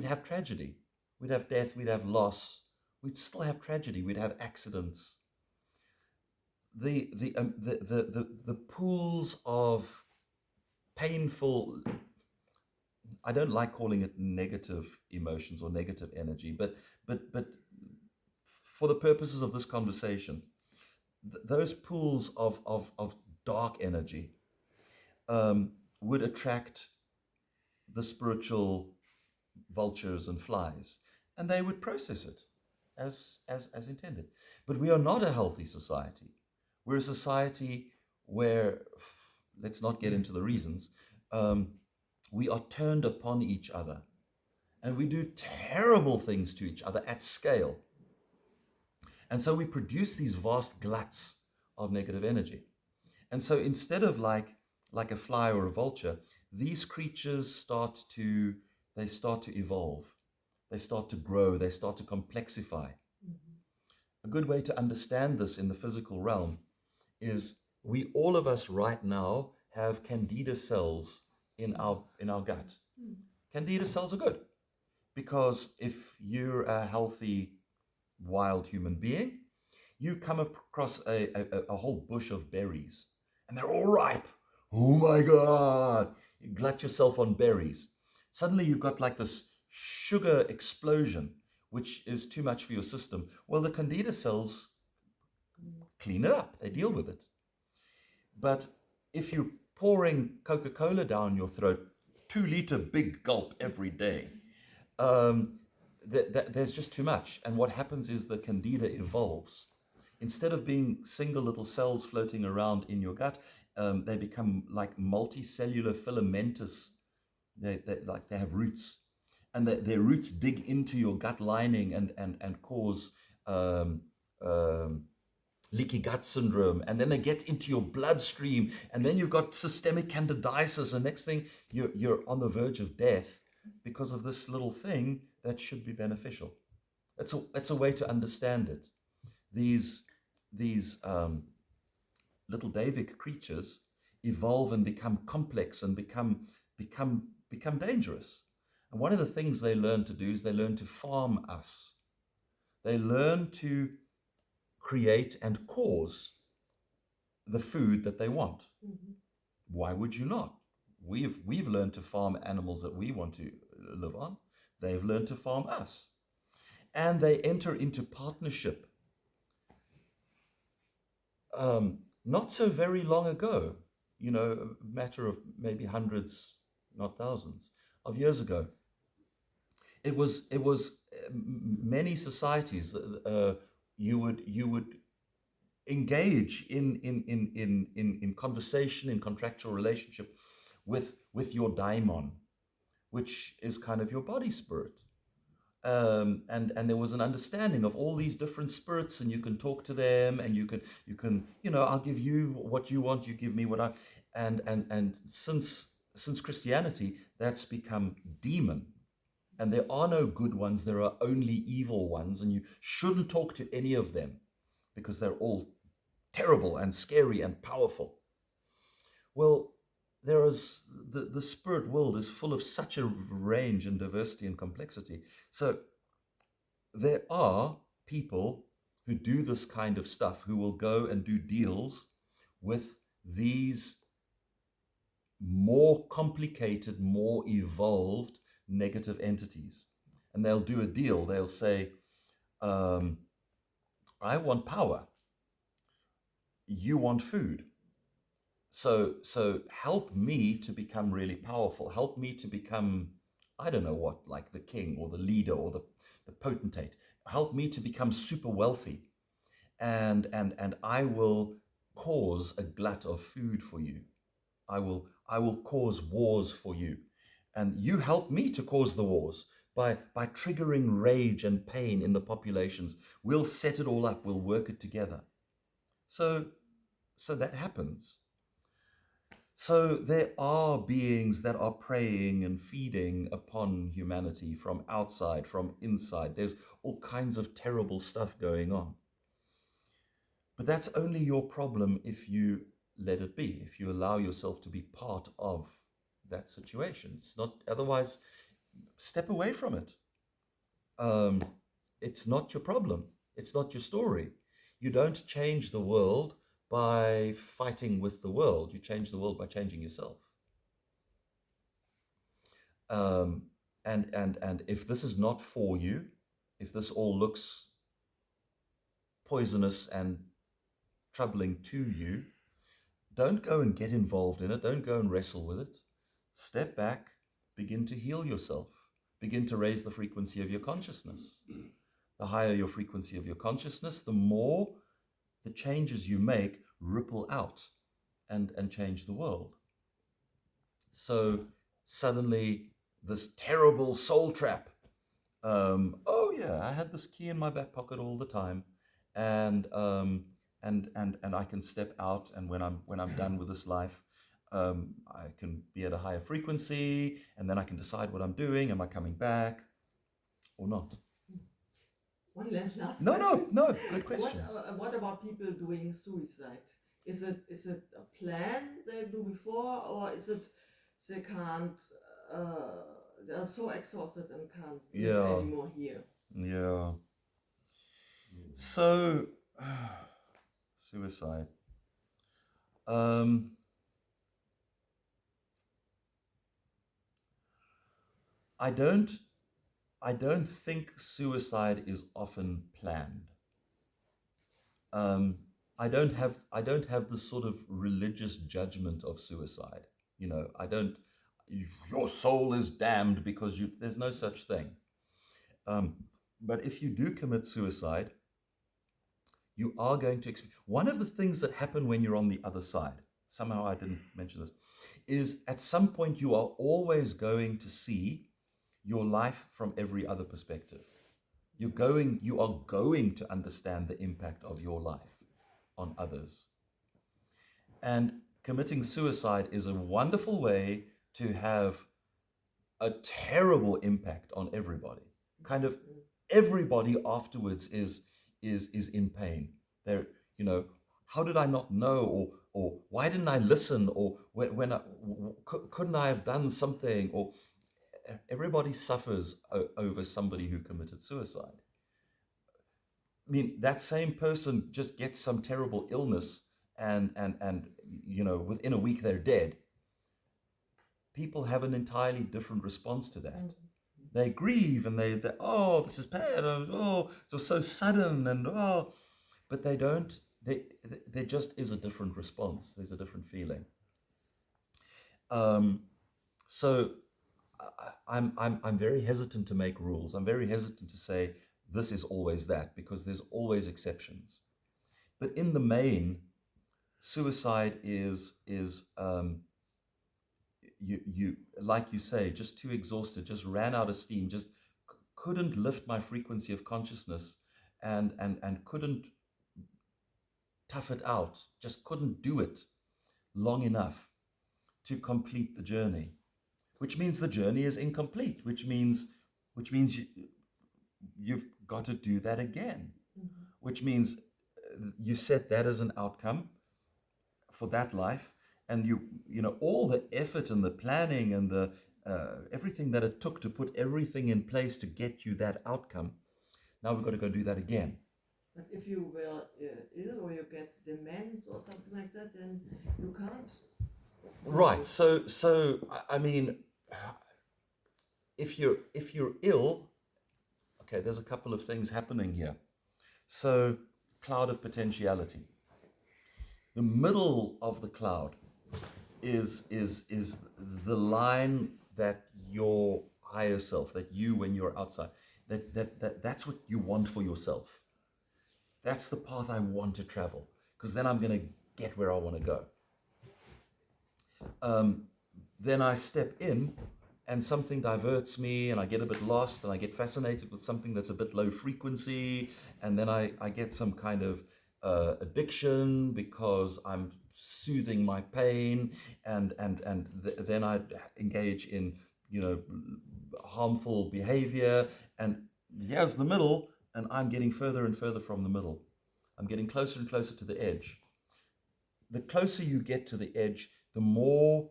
have tragedy. We'd have death, we'd have loss. We'd still have tragedy, we'd have accidents. The pools of painful, I don't like calling it negative emotions or negative energy, but for the purposes of this conversation, those pools of dark energy would attract the spiritual vultures and flies, and they would process it as intended. But we are not a healthy society. We're a society where, let's not get into the reasons, we are turned upon each other, and we do terrible things to each other at scale. And so we produce these vast gluts of negative energy. And so instead of like a fly or a vulture, these creatures start to evolve. They start to grow. They start to complexify. A good way to understand this in the physical realm is all of us right now have candida cells in our gut. Candida cells are good because if you're a healthy wild human being, you come across a whole bush of berries and they're all ripe. Oh my God! You glut yourself on berries. Suddenly you've got like this sugar explosion, which is too much for your system. Well, the candida cells clean it up. They deal with it. But if you're pouring Coca-Cola down your throat, 2-liter big gulp every day, there's just too much. And what happens is the candida evolves. Instead of being single little cells floating around in your gut, they become like multicellular filamentous. They have roots, and their roots dig into your gut lining and cause leaky gut syndrome, and then they get into your bloodstream, and then you've got systemic candidiasis, and next thing you're on the verge of death because of this little thing that should be beneficial. It's a way to understand it. These little Davic creatures evolve and become complex and become dangerous. And one of the things they learn to do is they learn to farm us. They learn to create and cause the food that they want.
Mm-hmm.
Why would you not? We've learned to farm animals that we want to live on. They've learned to farm us. And they enter into partnership. Not so very long ago, a matter of maybe hundreds, not thousands, of years ago, it was many societies. You would engage in conversation, in contractual relationship with your daimon, which is kind of your body spirit. And there was an understanding of all these different spirits, and you can talk to them, and you can I'll give you what you want, you give me what I and since Christianity, that's become demon. And there are no good ones, there are only evil ones, and you shouldn't talk to any of them because they're all terrible and scary and powerful. Well, there is the spirit world is full of such a range and diversity and complexity. So there are people who do this kind of stuff, who will go and do deals with these more complicated, more evolved negative entities. And they'll do a deal. They'll say, I want power. You want food. So help me to become really powerful. Help me to become, I don't know what, like the king or the leader or the potentate. Help me to become super wealthy. And I will cause a glut of food for you. I will cause wars for you. And you help me to cause the wars by triggering rage and pain in the populations. We'll set it all up. We'll work it together. So that happens. So there are beings that are preying and feeding upon humanity from outside, from inside. There's all kinds of terrible stuff going on. But that's only your problem if you let it be, if you allow yourself to be part of that situation. It's not, otherwise, step away from it. It's not your problem. It's not your story. You don't change the world by fighting with the world. You change the world by changing yourself. And if this is not for you, if this all looks poisonous and troubling to you, don't go and get involved in it. Don't go and wrestle with it. Step back, begin to heal yourself. Begin to raise the frequency of your consciousness. The higher your frequency of your consciousness, the more the changes you make ripple out and change the world. So suddenly this terrible soul trap, oh yeah, I had this key in my back pocket all the time, and I can step out, and when I'm done with this life, I can be at a higher frequency, and then I can decide what I'm doing. Am I coming back or not?
One last question.
No, good questions.
What about people doing suicide? Is it a plan they do before, or is it they can't, they are so exhausted and can't live anymore here?
Yeah. So, suicide. I don't think suicide is often planned. I don't have the sort of religious judgment of suicide. Your soul is damned because there's no such thing. But if you do commit suicide, you are going to experience. One of the things that happen when you're on the other side, somehow I didn't mention this, is at some point you are always going to see your life from every other perspective. You are going to understand the impact of your life on others. And committing suicide is a wonderful way to have a terrible impact on everybody. Kind of everybody afterwards is in pain. They're, how did I not know, or why didn't I listen, or couldn't I have done something, or everybody suffers over somebody who committed suicide. I mean, that same person just gets some terrible illness and within a week they're dead. People have an entirely different response to that. They grieve and they oh, this is bad, oh, it was so sudden, and oh, but they don't, there just is a different response. There's a different feeling. So I'm very hesitant to make rules. I'm very hesitant to say this is always that, because there's always exceptions. But in the main, suicide is you like you say, just too exhausted, just ran out of steam, just couldn't lift my frequency of consciousness, and couldn't tough it out, just couldn't do it long enough to complete the journey, which means the journey is incomplete, which means you've got to do that again, which means you set that as an outcome for that life, and you know all the effort and the planning and the everything that it took to put everything in place to get you that outcome. Now we've got to go do that again.
But if you were ill or you get dementia or something like that, then you can't.
Right. So I mean, if you're ill, okay, there's a couple of things happening here. So, cloud of potentiality. The middle of the cloud is the line that your higher self, that you, when you're outside, that's what you want for yourself. That's the path I want to travel, because then I'm going to get where I want to go. Then I step in and something diverts me and I get a bit lost and I get fascinated with something that's a bit low frequency, and then I get some kind of addiction because I'm soothing my pain, and then I engage in harmful behavior, and here's the middle, and I'm getting further and further from the middle. I'm getting closer and closer to the edge. The closer you get to the edge, the more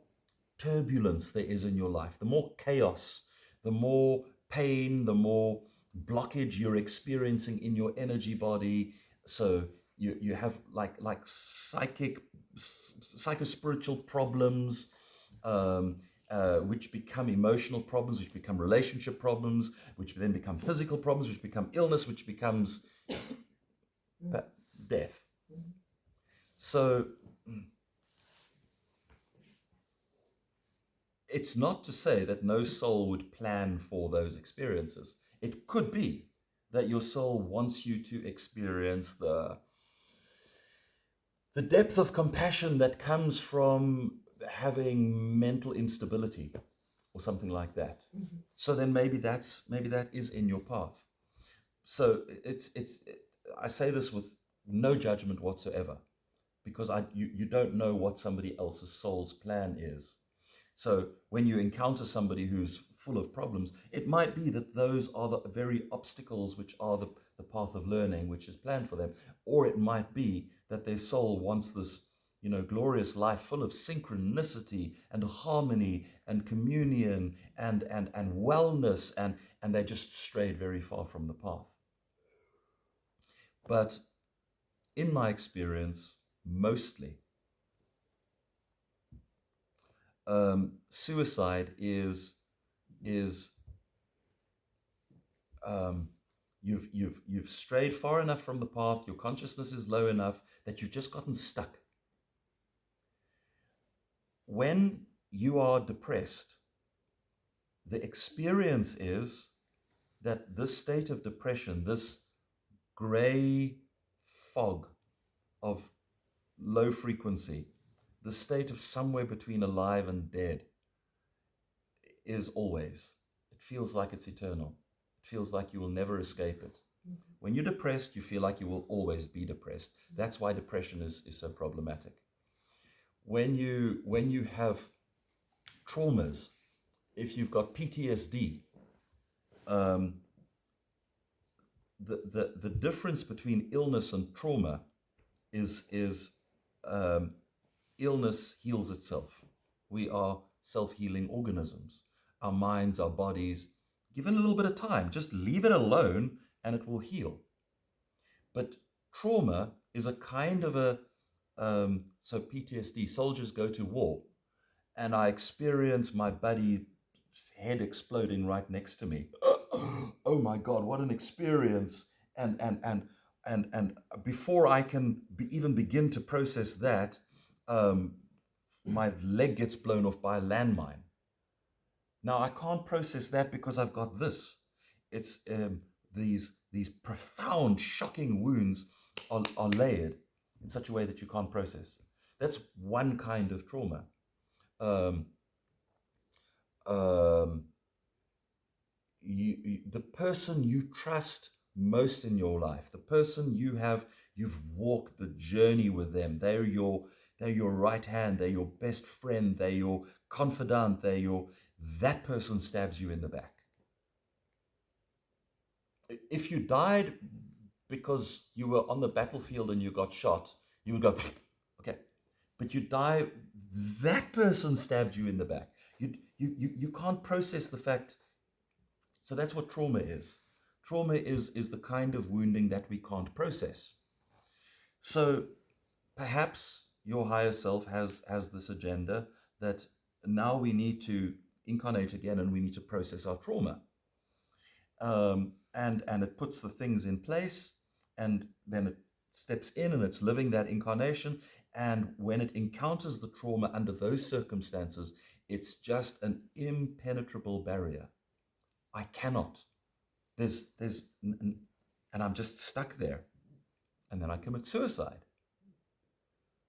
turbulence there is in your life, the more chaos, the more pain, the more blockage you're experiencing in your energy body. So you have like psychospiritual problems, which become emotional problems, which become relationship problems, which then become physical problems, which become illness, which becomes death. So it's not to say that no soul would plan for those experiences. It could be that your soul wants you to experience the depth of compassion that comes from having mental instability or something like that. So then maybe that is in your path. So I say this with no judgment whatsoever, because you don't know what somebody else's soul's plan is. So when you encounter somebody who's full of problems, it might be that those are the very obstacles which are the path of learning which is planned for them. Or it might be that their soul wants this, glorious life full of synchronicity and harmony and communion and wellness, and they just strayed very far from the path. But in my experience, mostly, suicide is you've strayed far enough from the path, your consciousness is low enough that you've just gotten stuck. When you are depressed, the experience is that this state of depression, this gray fog of low frequency, the state of somewhere between alive and dead, is always. It feels like it's eternal. It feels like you will never escape it. When you're depressed, you feel like you will always be depressed. That's why depression is so problematic. When you have traumas, if you've got PTSD, the difference between illness and trauma is illness heals itself. We are self-healing organisms. our minds, our bodies, given a little bit of time. Just leave it alone and it will heal. But trauma is a kind of a, so PTSD, soldiers go to war, and I experience my buddy's head exploding right next to me. Oh my God, what an experience. And before I can even begin to process that, my leg gets blown off by a landmine. Now I can't process that because I've got this. It's these profound, shocking wounds are layered in such a way that you can't process. That's one kind of trauma. The person you trust most in your life, the person you've walked the journey with them, they're your right hand, they're your best friend, they're your confidant, that person stabs you in the back. If you died because you were on the battlefield and you got shot, you would go, okay. But you die, that person stabbed you in the back. You can't process the fact. So that's what trauma is. Trauma is the kind of wounding that we can't process. So perhaps your higher self has this agenda that now we need to incarnate again and we need to process our trauma. And it puts the things in place, and then it steps in and it's living that incarnation. And when it encounters the trauma under those circumstances, it's just an impenetrable barrier. I cannot. And I'm just stuck there. And then I commit suicide.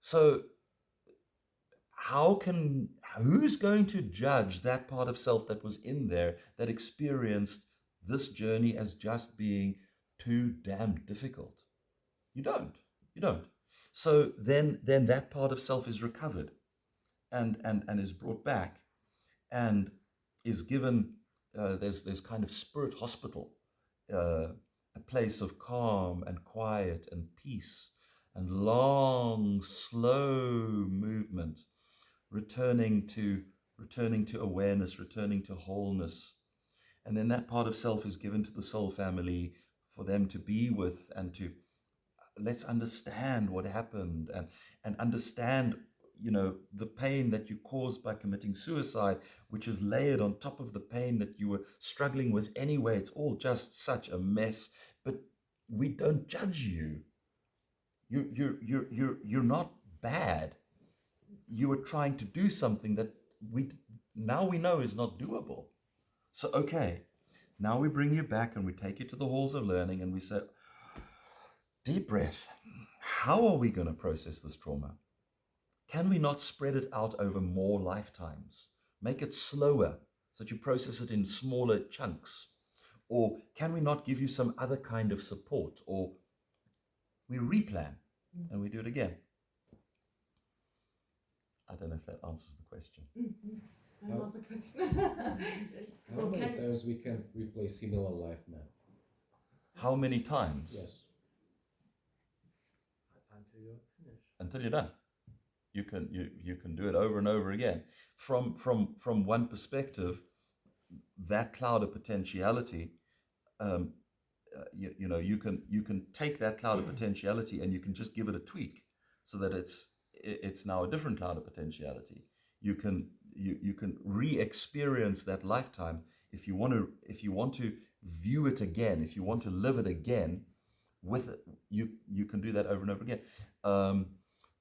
So who's going to judge that part of self that was in there, that experienced this journey as just being too damn difficult? You don't. So then that part of self is recovered and is brought back and is given, there's kind of spirit hospital, a place of calm and quiet and peace and long, slow movement, returning to awareness, returning to wholeness. And then that part of self is given to the soul family for them to be with and to, let's understand what happened and understand, the pain that you caused by committing suicide, which is layered on top of the pain that you were struggling with anyway. It's all just such a mess, but we don't judge you. You're not bad. You were trying to do something that now we know is not doable. So, okay, now we bring you back and we take you to the halls of learning and we say, deep breath. How are we going to process this trauma? Can we not spread it out over more lifetimes? Make it slower so that you process it in smaller chunks? Or can we not give you some other kind of support? Or we replan and we do it again. I don't know if that answers the question.
That was a question.
How many times we can replay similar life map?
How many times?
Yes.
Until you're finished.
Until you're done. You can do it over and over again. From one perspective, that cloud of potentiality, you can take that cloud of potentiality and you can just give it a tweak so that it's now a different cloud of potentiality. You can re-experience that lifetime if you want to view it again, if you want to live it again with it, you can do that over and over again.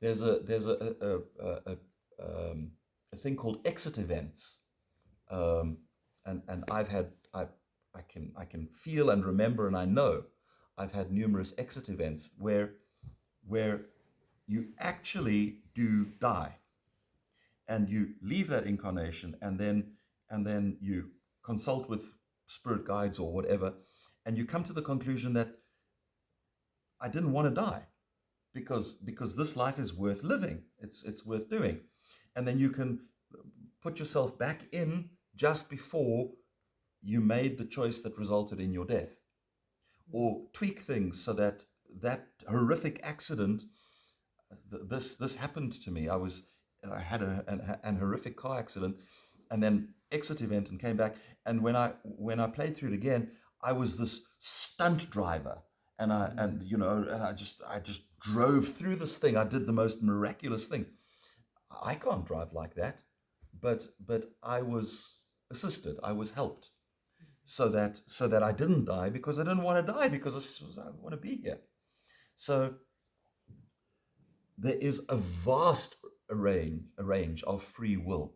There's a thing called exit events, and I can feel and remember, and I know I've had numerous exit events where you actually do die, and you leave that incarnation, and then you consult with spirit guides or whatever, and you come to the conclusion that I didn't want to die. Because this life is worth living, it's worth doing, and then you can put yourself back in just before you made the choice that resulted in your death, or tweak things so that horrific accident. This happened to me. I had an horrific car accident, and then exit event and came back. And when I played through it again, I was this stunt driver, and I just drove through this thing. I did the most miraculous thing. I can't drive like that, but I was assisted. I was helped, so that I didn't die, because I didn't want to die, because I want to be here. So there is a vast range of free will.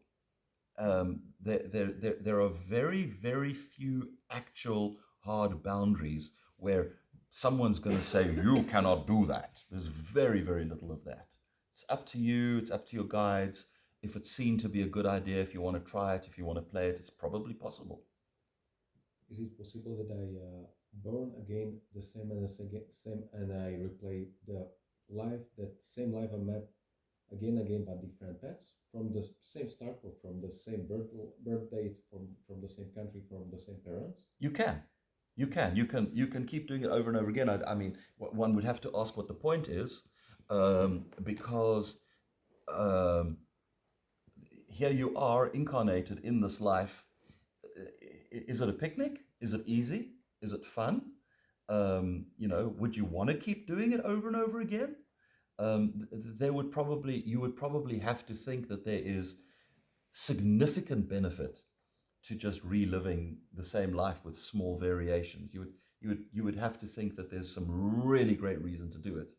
There are very, very few actual hard boundaries where someone's going to say, you cannot do that. There's very, very little of that. It's up to you. It's up to your guides. If it's seen to be a good idea, if you want to try it, if you want to play it, it's probably possible.
Is it possible that I born again the same and I replay the life, that same life I met again, but different paths, from the same start, or from the same birth date, from the same country, from the same parents?
You can keep doing it over and over again. I mean, one would have to ask what the point is, because here you are incarnated in this life. Is it a picnic? Is it easy? Is it fun? Would you want to keep doing it over and over again? You would probably have to think that there is significant benefit to just reliving the same life with small variations. You would have to think that there's some really great reason to do it.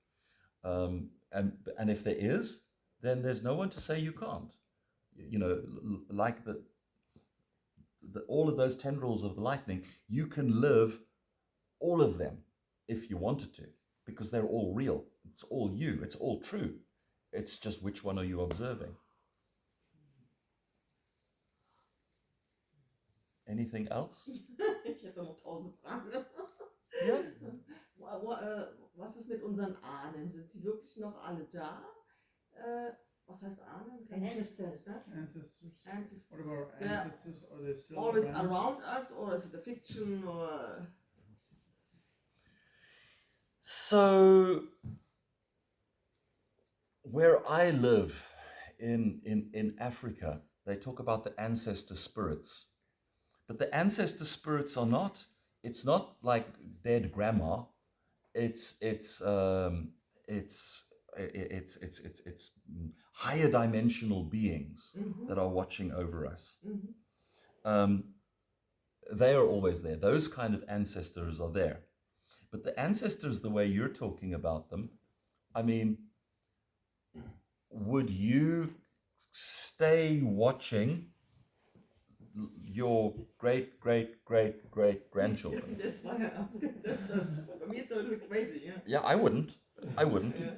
And if there is, then there's no one to say you can't. Like all of those tendrils of the lightning, you can live all of them if you wanted to, because they're all real. It's all you. It's all true. It's just, which one are you observing? Anything else?
Ich hätte noch 1000 Fragen.
Ja.
Was ist mit unseren Ahnen? Sind sie wirklich noch alle da? Was heißt Ahnen?
Ancestors.
Ancestors. What about
Yeah.
ancestors? Are they still
Always
around?
around us, or is it a fiction? Or
So, where I live in Africa, they talk about the ancestor spirits. But the ancestor spirits are not, it's not like dead grandma. It's higher dimensional beings that are watching over us. They are always there. Those kind of ancestors are there. But the ancestors, the way you're talking about them, I mean, would you stay watching your great grandchildren?
That's why I asked. For me, it's a little bit crazy. Yeah.
Yeah, I wouldn't.
Yeah.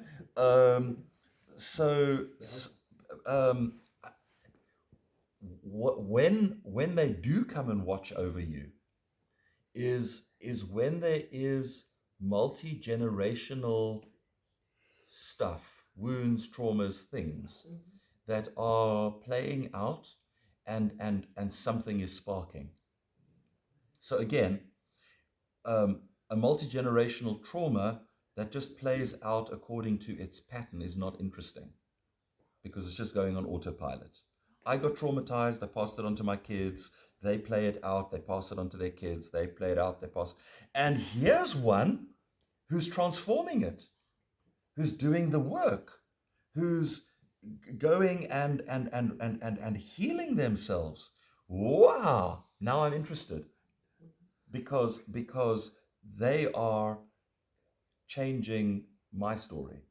When they do come and watch over you, is when there is multi-generational stuff, wounds, traumas, things that are playing out, and something is sparking. So again, a multi-generational trauma that just plays out according to its pattern is not interesting, because it's just going on autopilot. I got traumatized, I passed it on to my kids, they play it out, they pass it on to their kids, they play it out, they pass. And here's one who's transforming it, who's doing the work, who's going and healing themselves. Wow, now I'm interested, because they are changing my story.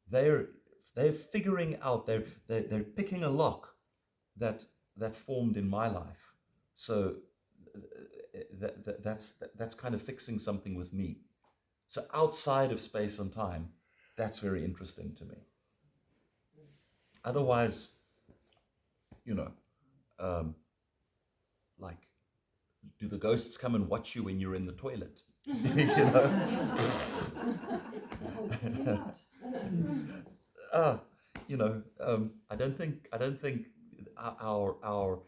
They're figuring out, they're picking a lock that formed in my life. So that's kind of fixing something with me. So outside of space and time, that's very interesting to me. Otherwise, like, do the ghosts come and watch you when you're in the toilet? I don't think our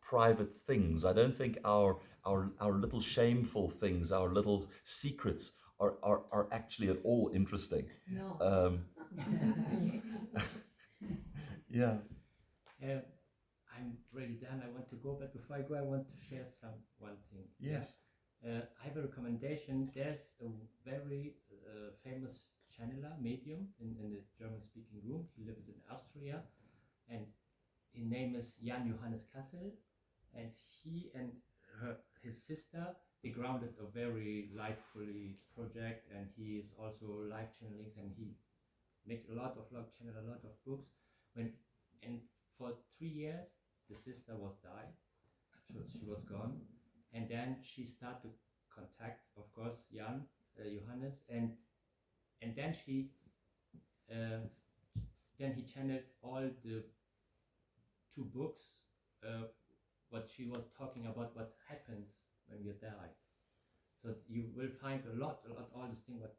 private things, I don't think our little shameful things, our little secrets are actually at all interesting.
No.
Yeah.
I'm really done. I want to go, but before I go, I want to share one thing.
Yes.
I have a recommendation. There's a very famous channeler, medium, in the German-speaking room. He lives in Austria, and his name is Jan Johannes Kassel, and he and his sister, they grounded a very lightfully project, and he is also live channelings, and he make a lot of channel, a lot of books. And for 3 years, the sister was died, so she was gone, and then she started to contact, of course, Jan Johannes, and then she then he channeled all the 2 books, what she was talking about, what happens when you die. So you will find a lot all this thing what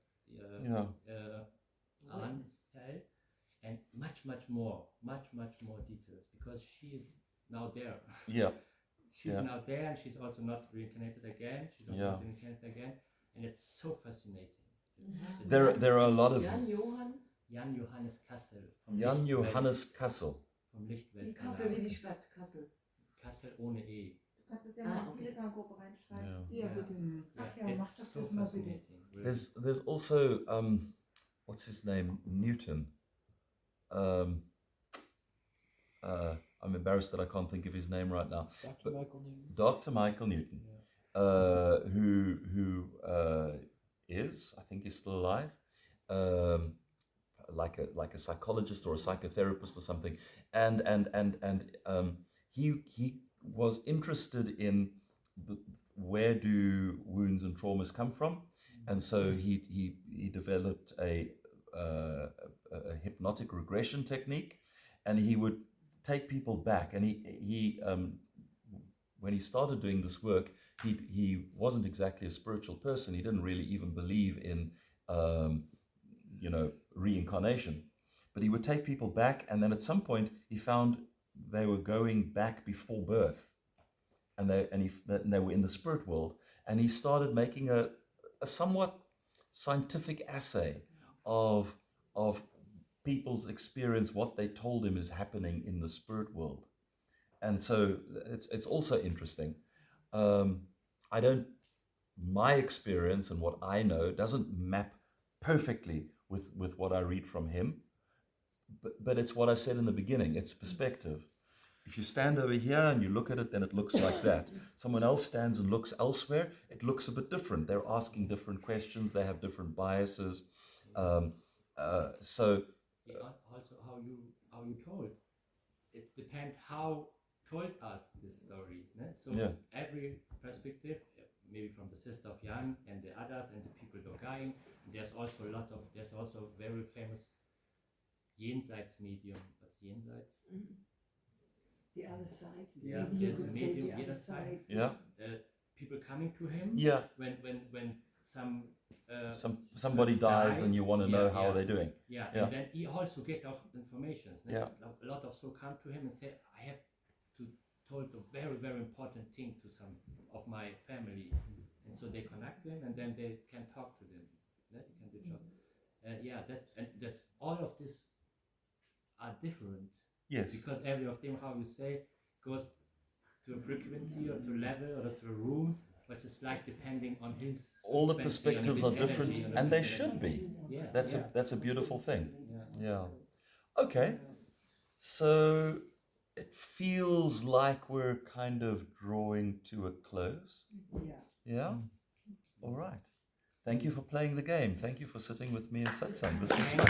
Anne tell, and much more details, because she is now there.
Yeah.
She's now there, and she's also not reincarnated again. She's not reincarnated again, and it's so fascinating.
There are a lot of
Jan Johannes Kassel.
Jan Johannes Kassel.
Vom Lichtwelt.
Die Kassel wie die Stadt Kassel.
Kassel ohne E.
Du kannst es ja mal in die Telegram-Gruppe reinschreiben.
Ja.
Ja, bitte. Ach ja, mach doch
so
das mal bitte.
There's also what's his name, Newton. I'm embarrassed that I can't think of his name right now. Dr. Michael Newton, who is, I think he's still alive, like a psychologist or a psychotherapist or something, and he was interested in where do wounds and traumas come from, and so he developed a hypnotic regression technique, and he would take people back, and he when he started doing this work, he wasn't exactly a spiritual person. He didn't really even believe in reincarnation, but he would take people back, and then at some point he found they were going back before birth, and they were in the spirit world, and he started making a somewhat scientific assay of people's experience, what they told him is happening in the spirit world. And so it's also interesting. My experience and what I know doesn't map perfectly with what I read from him, but it's what I said in the beginning, it's perspective. If you stand over here and you look at it, then it looks like that. Someone else stands and looks elsewhere, it looks a bit different. They're asking different questions, they have different biases.
Also how you told. It depends how told us this story. Ne? So every perspective, maybe from the sister of Jan and the others and the people who are dying. There's also very famous Jenseits medium. What's Jenseits?
The other side.
Yeah,
Maybe you
there's a
could say
medium
the
the
other
other side.
side.
Yeah.
People coming to him.
Yeah.
When
somebody dies and you want to know how they're doing.
Yeah, and then he also get out information.
Yeah.
A lot of souls come to him and say, I have to told a very, very important thing to some of my family. And so they connect them, and then they can talk to them. That's all of this are different.
Yes.
Because every of them, how you say, goes to a frequency or to level or to a room, which is like depending on his.
All the perspectives are different, and they should be.
Yeah.
That's a beautiful thing. Yeah. Okay. So it feels like we're kind of drawing to a close.
Yeah.
Yeah? All right. Thank you for playing the game. Thank you for sitting with me in satsang. This was fun.